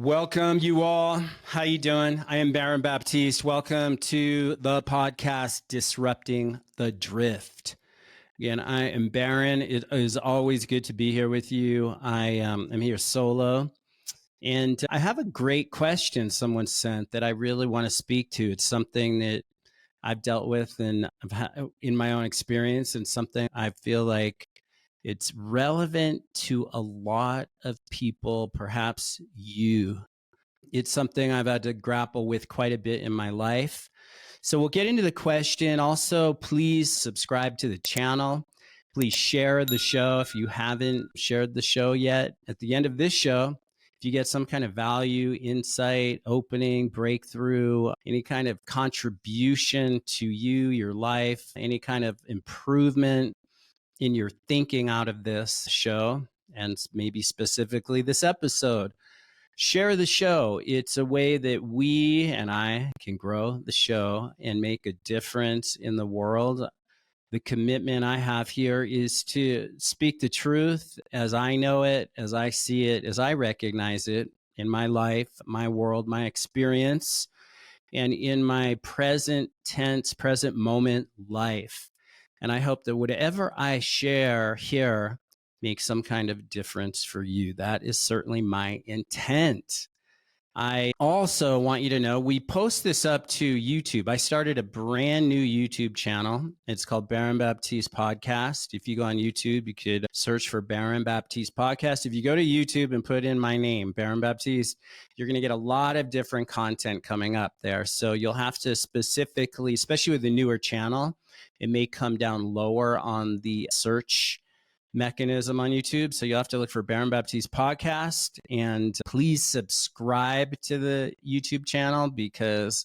Welcome, you all. How you doing? I am Baron Baptiste. Welcome to the podcast, Disrupting the Drift. Again, I am Baron. It is always good to be here with you. I am here solo, and I have a great question someone sent that I really want to speak to. It's something that I've dealt with and in my own experience, and something I feel like it's relevant to a lot of people, perhaps you. It's something I've had to grapple with quite a bit in my life. So we'll get into the question. Also, please subscribe to the channel. Please share the show if you haven't shared the show yet. At the end of this show, if you get some kind of value, insight, opening, breakthrough, any kind of contribution to you, your life, any kind of improvement in your thinking out of this show, and maybe specifically this episode, share the show. It's a way that we and I can grow the show and make a difference in the world. The commitment I have here is to speak the truth as I know it, as I see it, as I recognize it in my life, my world, my experience, and in my present tense, present moment life. And I hope that whatever I share here makes some kind of difference for you. That is certainly my intent. I also want you to know we post this up to YouTube. I started a brand new YouTube channel. It's called Baron Baptiste Podcast. If you go on YouTube, you could search for Baron Baptiste Podcast. If you go to YouTube and put in my name, Baron Baptiste, you're going to get a lot of different content coming up there. So you'll have to specifically, especially with the newer channel, it may come down lower on the search mechanism on YouTube. So you'll have to look for Baron Baptiste Podcast, and please subscribe to the YouTube channel because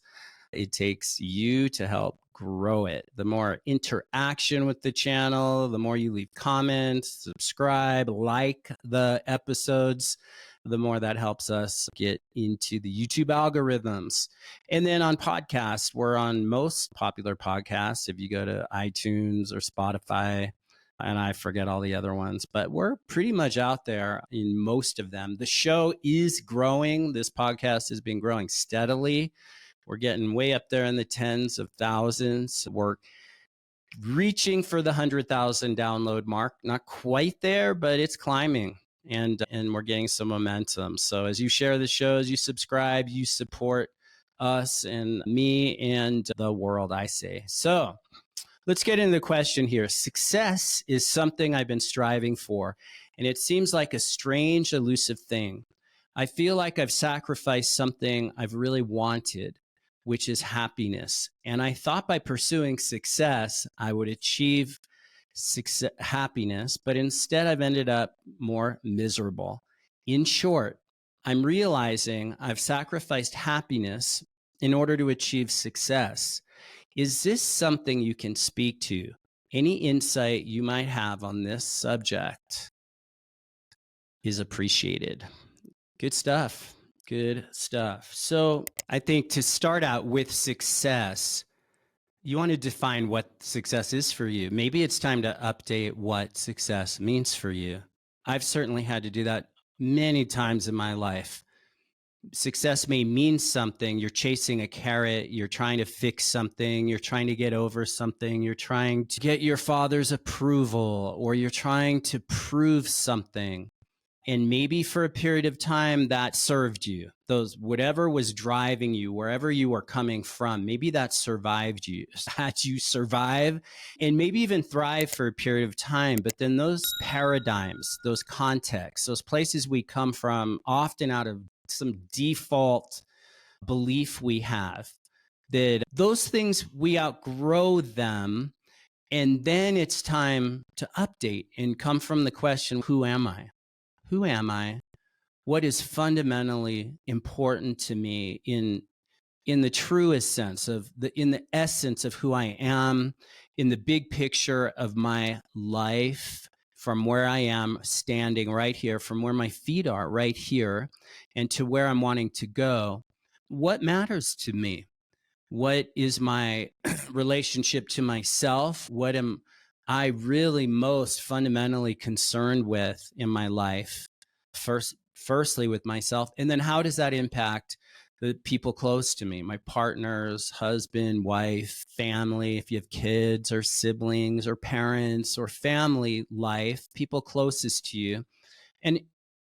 it takes you to help grow it. The more interaction with the channel, the more you leave comments, subscribe, like the episodes, the more that helps us get into the YouTube algorithms. And then on podcasts, we're on most popular podcasts. If you go to iTunes or Spotify, and I forget all the other ones, but we're pretty much out there in most of them. The show is growing. This podcast has been growing steadily. We're getting way up there in the tens of thousands. We're reaching for the 100,000 download mark. Not quite there, but it's climbing, and we're getting some momentum. So as you share the show, as you subscribe, you support us and me and the world, I say. So let's get into the question here. Success is something I've been striving for, and it seems like a strange, elusive thing. I feel like I've sacrificed something I've really wanted, which is happiness. And I thought by pursuing success, I would achieve happiness, but instead I've ended up more miserable. In short, I'm realizing I've sacrificed happiness in order to achieve success. Is this something you can speak to? Any insight you might have on this subject is appreciated. Good stuff. Good stuff. So I think to start out with success, you want to define what success is for you. Maybe it's time to update what success means for you. I've certainly had to do that many times in my life. Success may mean something. You're chasing a carrot. You're trying to fix something. You're trying to get over something. You're trying to get your father's approval, or you're trying to prove something. And maybe for a period of time that served you. Whatever was driving you, wherever you are coming from, maybe that survived you, had you survive and maybe even thrive for a period of time. But then those paradigms, those contexts, those places we come from, often out of some default belief we have, that those things, we outgrow them. And then it's time to update and come from the question, who am I? Who am I? What is fundamentally important to me in the truest sense of in the essence of who I am, in the big picture of my life, from where I am standing right here, from where my feet are right here, and to where I'm wanting to go? What matters to me? What is my relationship to myself? What am I really most fundamentally concerned with in my life? First firstly with myself, and then how does that impact the people close to me, my partners, husband, wife, family, if you have kids or siblings or parents or family life, people closest to you.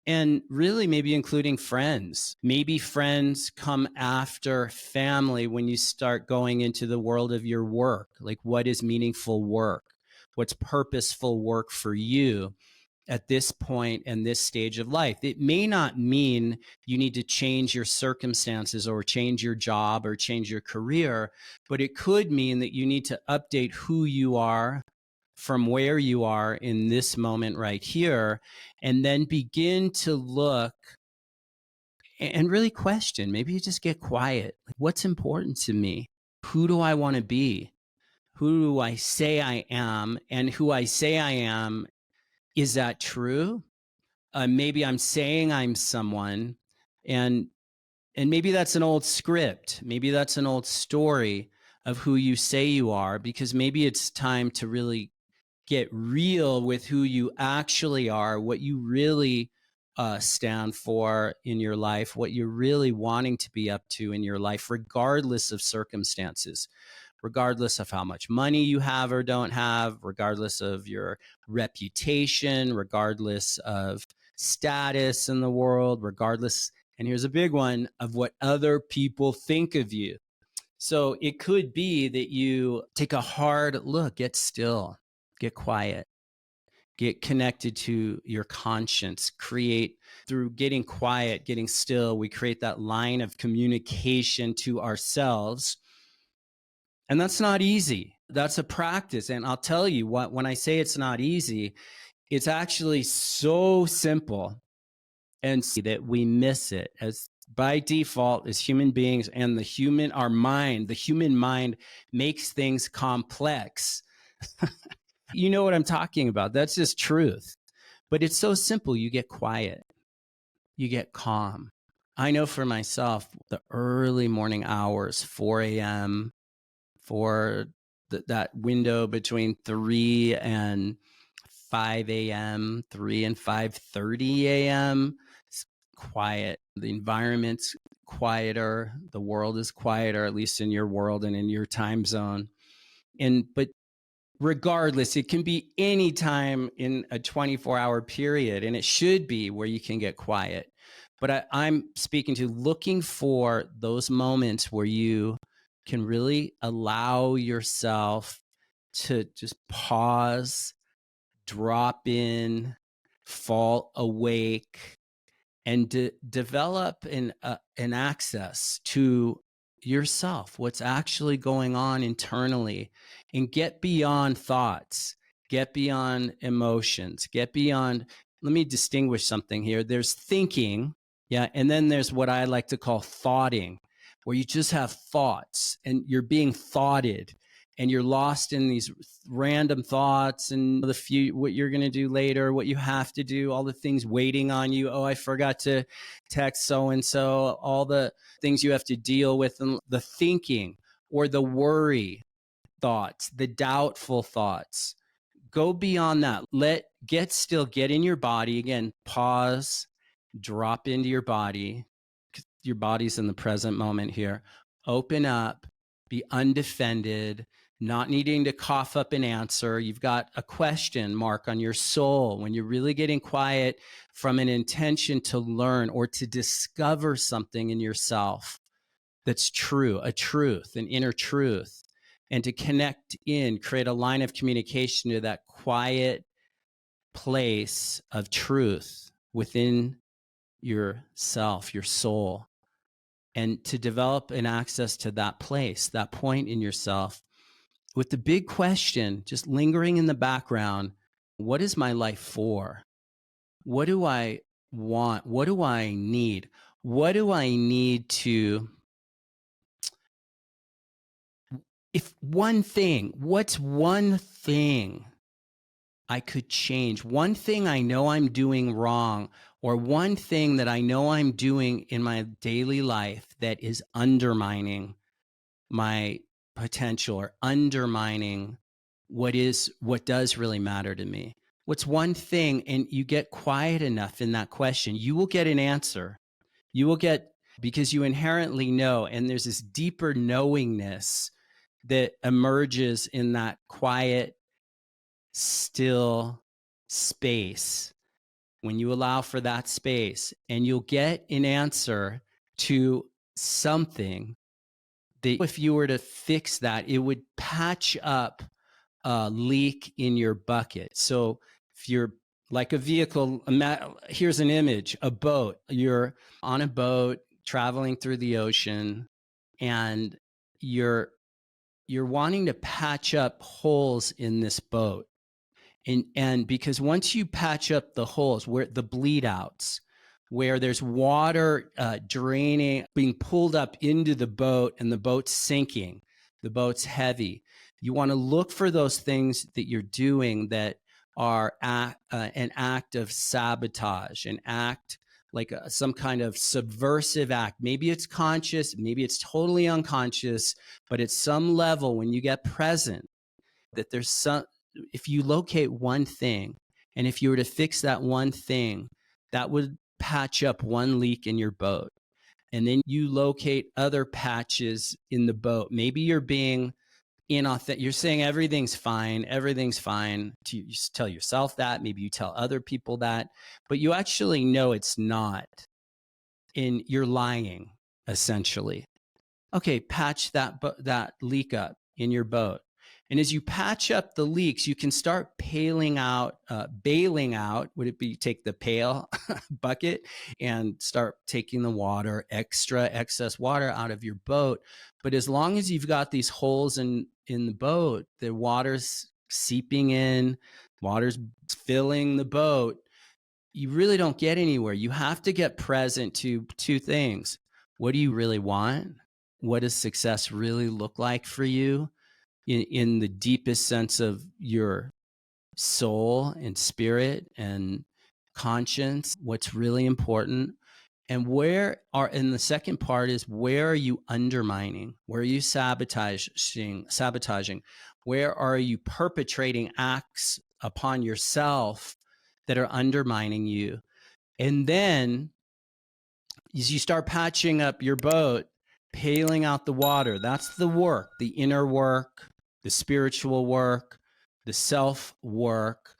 And really maybe including friends. Maybe friends come after family when you start going into the world of your work. Like, what is meaningful work? What's purposeful work for you at this point and this stage of life? It may not mean you need to change your circumstances or change your job or change your career, but it could mean that you need to update who you are from where you are in this moment right here, and then begin to look and really question. Maybe you just get quiet. Like, what's important to me? Who do I want to be? Who do I say I am? And who I say I am, is that true? Maybe I'm saying I'm someone, and maybe that's an old script. Maybe that's an old story of who you say you are, because maybe it's time to really get real with who you actually are, what you really stand for in your life, what you're really wanting to be up to in your life, regardless of circumstances, regardless of how much money you have or don't have, regardless of your reputation, regardless of status in the world, regardless, and here's a big one, of what other people think of you. So it could be that you take a hard look, get still, get quiet, get connected to your conscience, create through getting quiet, getting still, we create that line of communication to ourselves. And that's not easy. That's a practice. And I'll tell you what, when I say it's not easy, it's actually so simple and that we miss it as by default as human beings, and the human mind makes things complex. You know what I'm talking about. That's just truth. But it's so simple. You get quiet, you get calm. I know for myself, the early morning hours, 4 a.m., for that window between 3 and 5 a.m., 3 and 5:30 a.m., it's quiet. The environment's quieter. The world is quieter, at least in your world and in your time zone. But regardless, it can be any time in a 24-hour period, and it should be where you can get quiet. But I'm speaking to looking for those moments where you can really allow yourself to just pause, drop in, fall awake, and develop an access to yourself, what's actually going on internally, and get beyond thoughts, get beyond emotions, get beyond. Let me distinguish something here. There's thinking, yeah, and then there's what I like to call thoughting, where you just have thoughts and you're being thoughted, and you're lost in these random thoughts and what you're going to do later, what you have to do, all the things waiting on you. Oh, I forgot to text so-and-so, all the things you have to deal with, and the thinking or the worry thoughts, the doubtful thoughts. Go beyond that. Get still, get in your body. Again, pause, drop into your body. Your body's in the present moment here. Open up, be undefended, not needing to cough up an answer. You've got a question mark on your soul when you're really getting quiet from an intention to learn or to discover something in yourself that's true, a truth, an inner truth, and to connect in, create a line of communication to that quiet place of truth within yourself, your soul, and to develop an access to that place, that point in yourself, with the big question just lingering in the background: what is my life for? What do I want? What do I need? What do I need to, if one thing, what's one thing I could change? One thing I know I'm doing wrong, or one thing that I know I'm doing in my daily life that is undermining my potential or undermining what does really matter to me. What's one thing? And you get quiet enough in that question, you will get an answer. You will get, because you inherently know, and there's this deeper knowingness that emerges in that quiet, still space. When you allow for that space, and you'll get an answer to something that, if you were to fix that, it would patch up a leak in your bucket. So if you're like a vehicle, here's an image, a boat. You're on a boat traveling through the ocean, and you're wanting to patch up holes in this boat. And because once you patch up the holes, where the bleed outs, where there's water draining, being pulled up into the boat, and the boat's sinking, the boat's heavy, you want to look for those things that you're doing that are an act of sabotage, an act like some kind of subversive act. Maybe it's conscious, maybe it's totally unconscious, but at some level, when you get present, that there's some, if you locate one thing, and if you were to fix that one thing, that would patch up one leak in your boat. And then you locate other patches in the boat. Maybe you're being inauthentic. You're saying everything's fine. Everything's fine. You tell yourself that. Maybe you tell other people that, but you actually know it's not. And you're lying, essentially. Okay, patch that leak up in your boat. And as you patch up the leaks, you can start bailing out. Would it be take the pail bucket and start taking the water, excess water out of your boat? But as long as you've got these holes in the boat, the water's seeping in, water's filling the boat, you really don't get anywhere. You have to get present to two things. What do you really want? What does success really look like for you in the deepest sense of your soul and spirit and conscience? What's really important? And and the second part is, where are you undermining? Where are you sabotaging? Where are you perpetrating acts upon yourself that are undermining you? And then as you start patching up your boat, paling out the water, that's the work, the inner work, the spiritual work, the self work,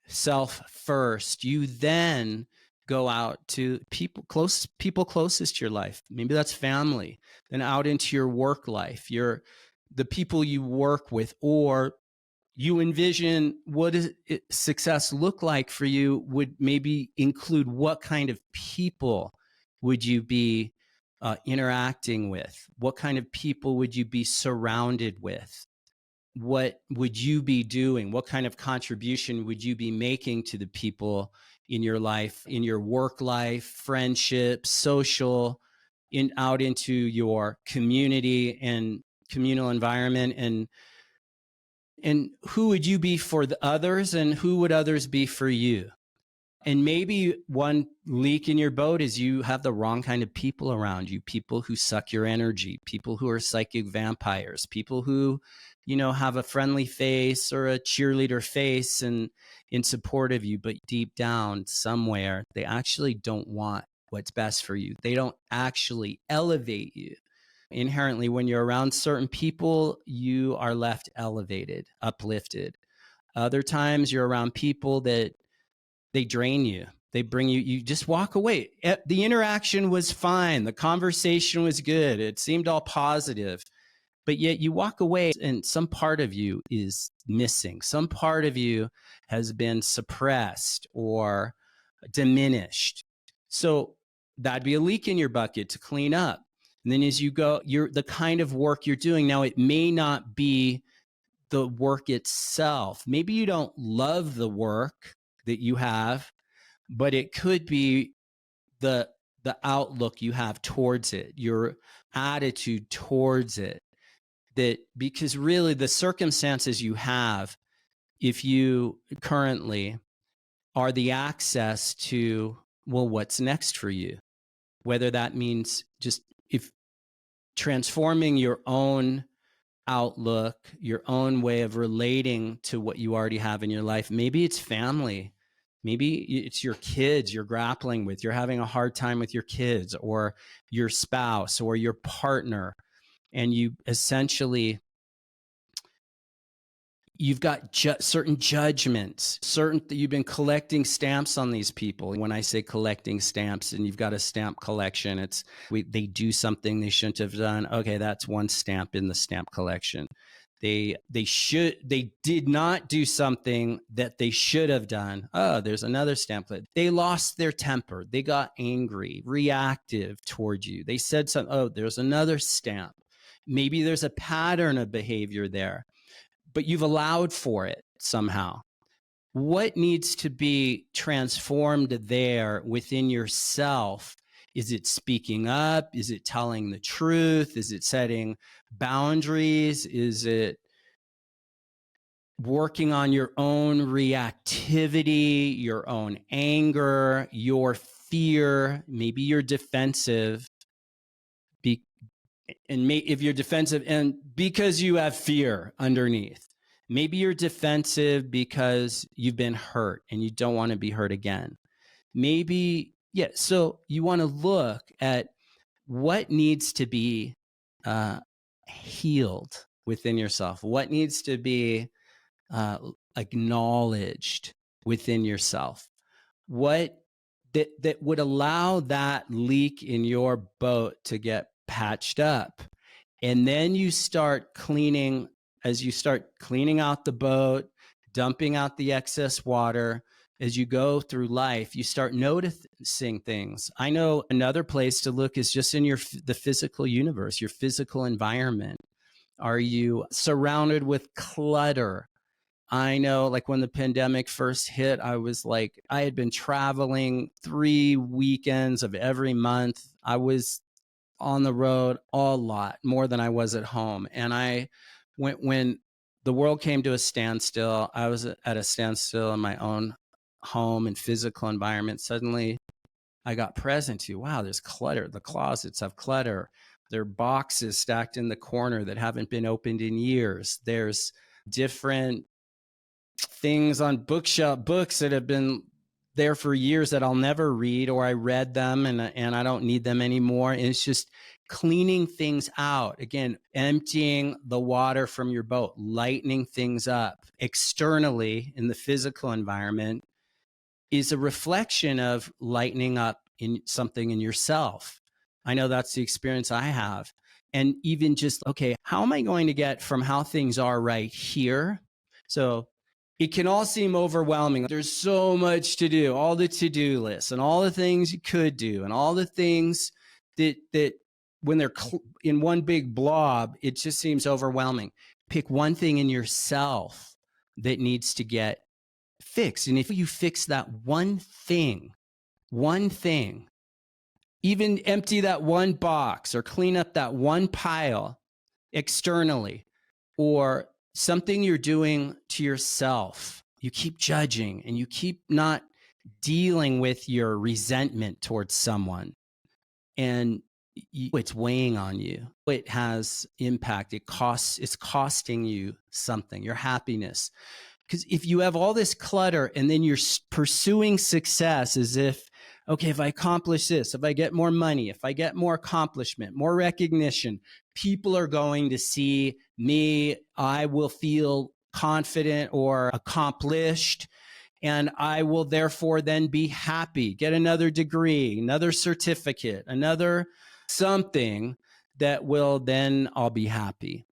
self first. You then go out to people closest to your life. Maybe that's family. Then out into your work life, the people you work with, or you envision what does success look like for you, would maybe include what kind of people would you be interacting with? What kind of people would you be surrounded with? What would you be doing? What kind of contribution would you be making to the people in your life, in your work life, friendship, social, out into your community and communal environment? And who would you be for the others, and who would others be for you? And maybe one leak in your boat is you have the wrong kind of people around you, people who suck your energy, people who are psychic vampires, people who, have a friendly face or a cheerleader face and in support of you, but deep down somewhere, they actually don't want what's best for you. They don't actually elevate you. Inherently, when you're around certain people, you are left elevated, uplifted. Other times you're around people that they drain you. They bring you just walk away. The interaction was fine. The conversation was good. It seemed all positive, but yet you walk away and some part of you is missing. Some part of you has been suppressed or diminished. So that'd be a leak in your bucket to clean up. And then as you go, the kind of work you're doing now, it may not be the work itself. Maybe you don't love the work that you have, but it could be the outlook you have towards it, your attitude towards it. That because really the circumstances you have, if you currently are the access to, well, what's next for you? Whether that means just if transforming your own outlook, your own way of relating to what you already have in your life. Maybe it's family. Maybe it's your kids you're grappling with. You're having a hard time with your kids or your spouse or your partner. And you essentially, you've got certain judgments, you've been collecting stamps on these people. When I say collecting stamps and you've got a stamp collection, they do something they shouldn't have done. Okay, that's one stamp in the stamp collection. They did not do something that they should have done. Oh, there's another stamp. They lost their temper. They got angry, reactive toward you. They said something. Oh, there's another stamp. Maybe there's a pattern of behavior there, but you've allowed for it somehow. What needs to be transformed there within yourself? Is it speaking up? Is it telling the truth? Is it setting boundaries? Is it working on your own reactivity, your own anger, your fear? Maybe you're defensive. If you're defensive, and because you have fear underneath, maybe you're defensive because you've been hurt and you don't want to be hurt again. Maybe, yeah. So you want to look at what needs to be healed within yourself. What needs to be acknowledged within yourself. What that would allow that leak in your boat to get patched up. And then you start cleaning, as you start cleaning out the boat, dumping out the excess water, as you go through life, you start noticing things. I know another place to look is just in the physical universe, your physical environment. Are you surrounded with clutter? I know, like when the pandemic first hit, I had been traveling 3 weekends of every month. I was on the road a lot more than I was at home. And when the world came to a standstill, I was at a standstill in my own home and physical environment. Suddenly I got present to, wow, there's clutter. The closets have clutter. There are boxes stacked in the corner that haven't been opened in years. There's different things on books that have been there for years that I'll never read, or I read them and I don't need them anymore. And it's just cleaning things out. Again, emptying the water from your boat, lightening things up externally in the physical environment is a reflection of lightening up in something in yourself. I know that's the experience I have. And even just, okay, how am I going to get from how things are right here? So it can all seem overwhelming. There's so much to do, all the to-do lists and all the things you could do and all the things that when they're in one big blob, it just seems overwhelming. Pick one thing in yourself that needs to get fixed. And if you fix that one thing, even empty that one box or clean up that one pile externally, or something you're doing to yourself, you keep judging and you keep not dealing with your resentment towards someone, and it's weighing on you. It has impact. It's costing you something, your happiness. Because if you have all this clutter and then you're pursuing success as if, okay, if I accomplish this, if I get more money, if I get more accomplishment, more recognition, people are going to see me, I will feel confident or accomplished, and I will therefore then be happy, get another degree, another certificate, another something that will then I'll be happy.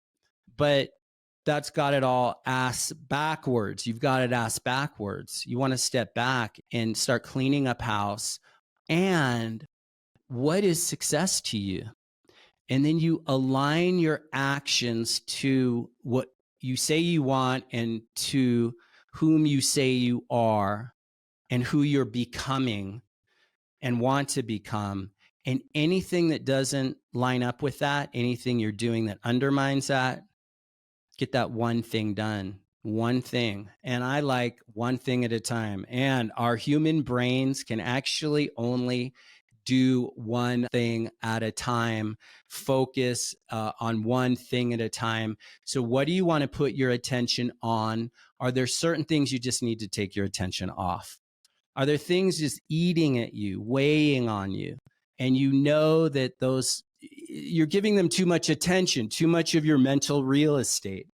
But that's got it all ass backwards. You've got it ass backwards. You want to step back and start cleaning up house. And what is success to you? And then you align your actions to what you say you want and to whom you say you are and who you're becoming and want to become. And anything that doesn't line up with that, anything you're doing that undermines that, get that one thing done, one thing. And I like one thing at a time. And our human brains can actually only do one thing at a time, focus on one thing at a time. So what do you want to put your attention on? Are there certain things you just need to take your attention off? Are there things just eating at you, weighing on you? And you know that those, you're giving them too much attention, too much of your mental real estate.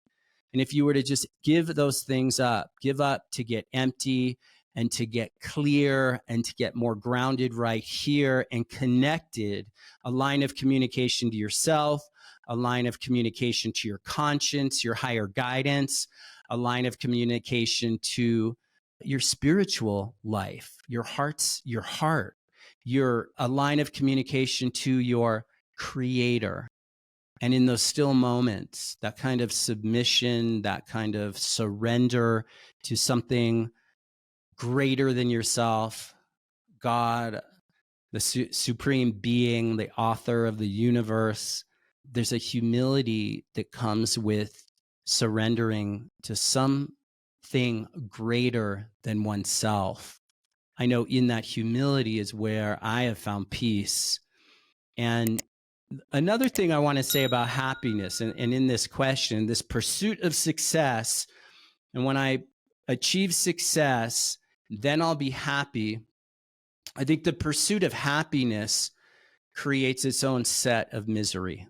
And if you were to just give those things up, give up to get empty and to get clear and to get more grounded right here and connected, a line of communication to yourself, a line of communication to your conscience, your higher guidance, a line of communication to your spiritual life, your heart, a line of communication to your creator. And in those still moments, that kind of submission, that kind of surrender to something greater than yourself, God, the supreme being, the author of the universe, there's a humility that comes with surrendering to something greater than oneself. I know in that humility is where I have found peace. And another thing I want to say about happiness, and in this question, this pursuit of success, and when I achieve success, then I'll be happy. I think the pursuit of happiness creates its own set of misery,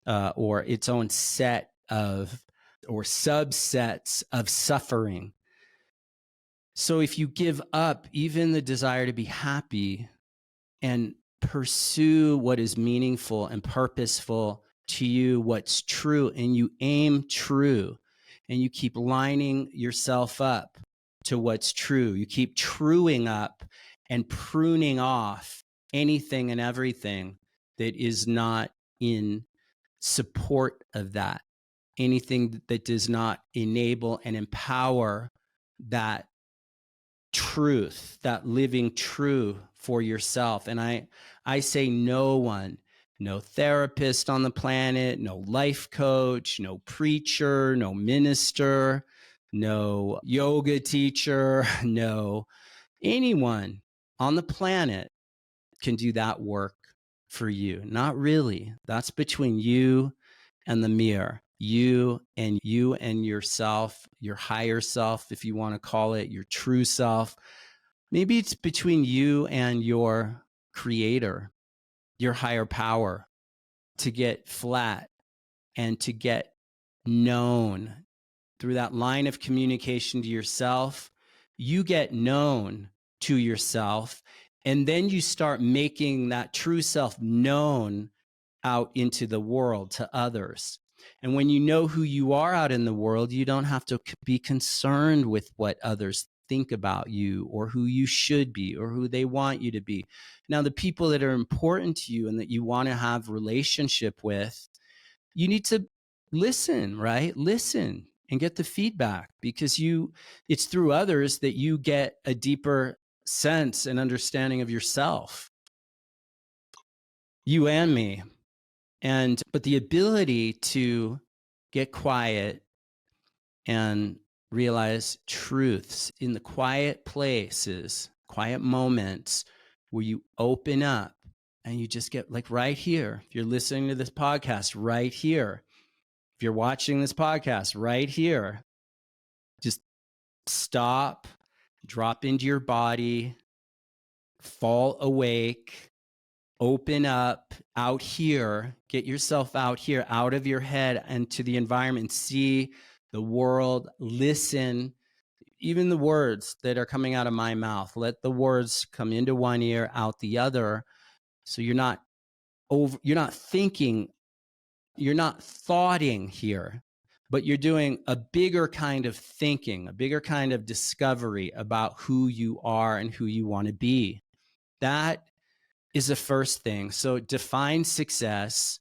or its own set of, or subsets of suffering. So if you give up even the desire to be happy and pursue what is meaningful and purposeful to you, what's true, and you aim true, and you keep lining yourself up to what's true, you keep truing up and pruning off anything and everything that is not in support of that, anything that does not enable and empower that truth, that living true for yourself. And I say no one, no therapist on the planet, no life coach, no preacher, no minister, no yoga teacher, no anyone on the planet can do that work for you. Not really. That's between you and the mirror. You and yourself, your higher self, if you want to call it, your true self. Maybe it's between you and your creator, your higher power, to get flat and to get known through that line of communication to yourself. You get known to yourself, and then you start making that true self known out into the world to others. And when you know who you are out in the world, you don't have to be concerned with what others think about you or who you should be or who they want you to be. Now, the people that are important to you and that you want to have relationship with, you need to listen, right? Listen and get the feedback, because it's through others that you get a deeper sense and understanding of yourself, you and me. But the ability to get quiet and realize truths in the quiet places, quiet moments where you open up and you just get, like, right here. If you're listening to this podcast, right here. If you're watching this podcast, right here, just stop, drop into your body, fall awake, open up out here, get yourself out here, out of your head and to the environment, see the world, listen, even the words that are coming out of my mouth. Let the words come into one ear, out the other. So you're not thinking, you're not thoughting here, but you're doing a bigger kind of thinking, a bigger kind of discovery about who you are and who you want to be. That is the first thing. So define success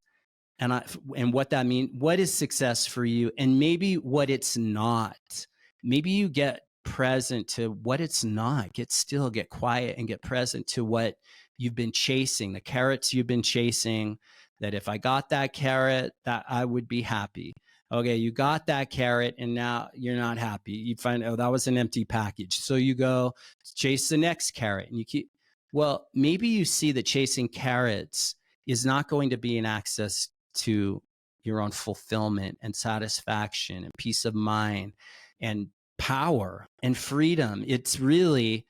and what that means. What is success for you? And maybe what it's not. Maybe you get present to what it's not. Get still, get quiet, and get present to what you've been chasing, the carrots you've been chasing, that if I got that carrot, that I would be happy. Okay, you got that carrot and now you're not happy. You find, oh, that was an empty package. So you go chase the next carrot and you keep, Well, maybe you see that chasing carrots is not going to be an access to your own fulfillment and satisfaction and peace of mind and power and freedom. It's really,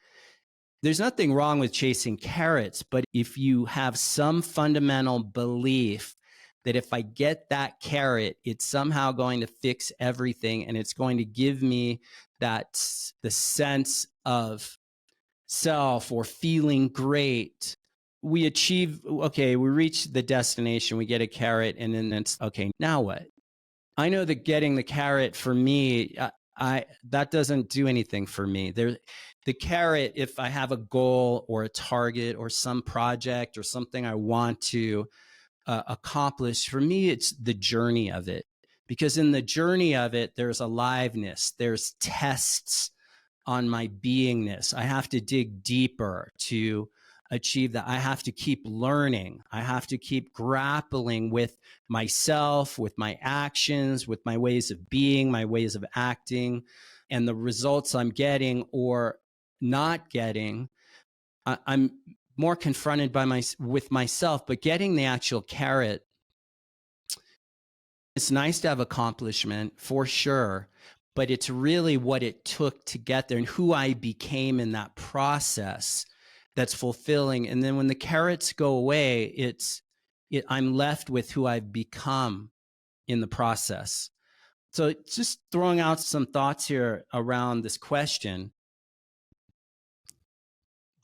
there's nothing wrong with chasing carrots, but if you have some fundamental belief that if I get that carrot, it's somehow going to fix everything and it's going to give me that the sense of self or feeling great. We achieve, okay, we reach the destination, we get a carrot, and then it's okay, now what? I know that getting the carrot for me, I that doesn't do anything for me. The carrot, if I have a goal or a target or some project or something I want to accomplish, for me, it's the journey of it. Because in the journey of it, there's aliveness, there's tests on my beingness. I have to dig deeper to achieve that. I have to keep learning. I have to keep grappling with myself, with my actions, with my ways of being, my ways of acting, and the results I'm getting or not getting. I'm more confronted with myself, but getting the actual carrot, it's nice to have accomplishment for sure, but it's really what it took to get there and who I became in that process that's fulfilling. And then when the carrots go away, I'm left with who I've become in the process. So just throwing out some thoughts here around this question.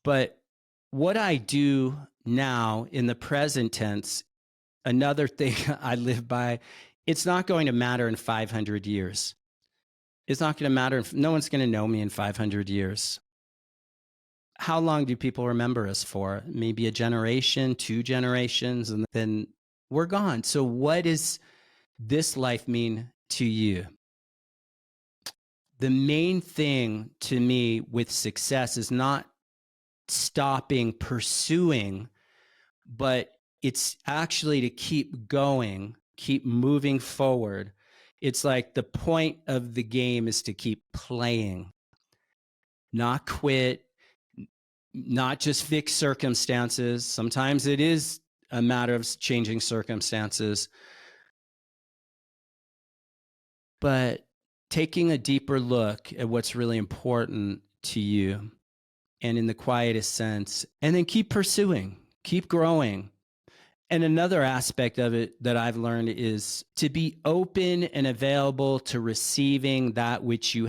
But what I do now in the present tense, another thing I live by, it's not going to matter in 500 years. It's not going to matter. No one's going to know me in 500 years. How long do people remember us for? Maybe a generation, 2 generations, and then we're gone. So what does this life mean to you? The main thing to me with success is not stopping pursuing, but it's actually to keep going, keep moving forward. It's like the point of the game is to keep playing, not quit, not just fix circumstances. Sometimes it is a matter of changing circumstances, but taking a deeper look at what's really important to you and in the quietest sense, and then keep pursuing, keep growing. And another aspect of it that I've learned is to be open and available to receiving that which you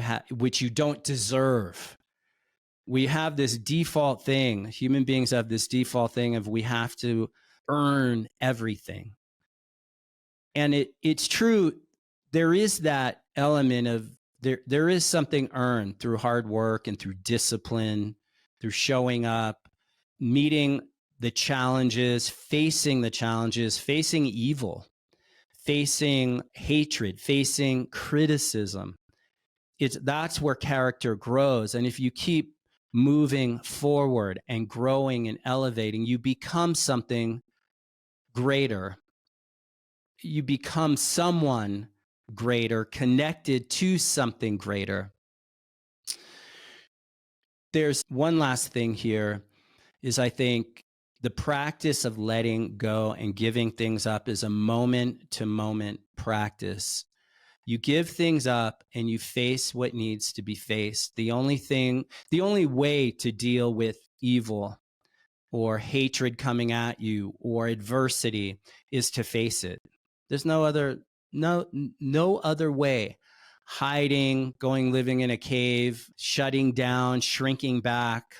don't deserve. We have this default thing. Human beings have this default thing of we have to earn everything. And it's true. There is that element of there is something earned through hard work and through discipline, through showing up, meeting the challenges, facing evil, facing hatred, facing criticism. That's where character grows. And if you keep moving forward and growing and elevating, you become something greater. You become someone greater, connected to something greater. There's one last thing here is I think the practice of letting go and giving things up is a moment to moment practice. You give things up and you face what needs to be faced. The only way to deal with evil or hatred coming at you or adversity is to face it. There's no other way. Hiding, living in a cave, shutting down, shrinking back.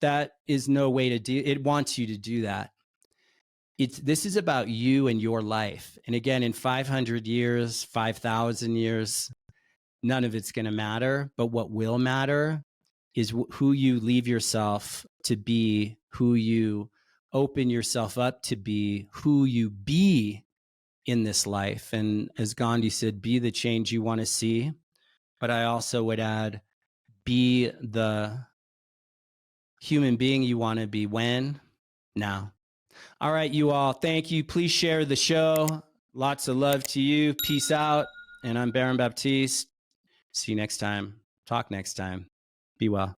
That is no way to do. It wants you to do that. This is about you and your life. And again, in 500 years, 5,000 years, none of it's going to matter. But what will matter is who you leave yourself to be, who you open yourself up to be, who you be in this life. And as Gandhi said, be the change you want to see. But I also would add, be the human being you want to be when? Now. All right, you all. Thank you. Please share the show. Lots of love to you. Peace out. And I'm Baron Baptiste. See you next time. Talk next time. Be well.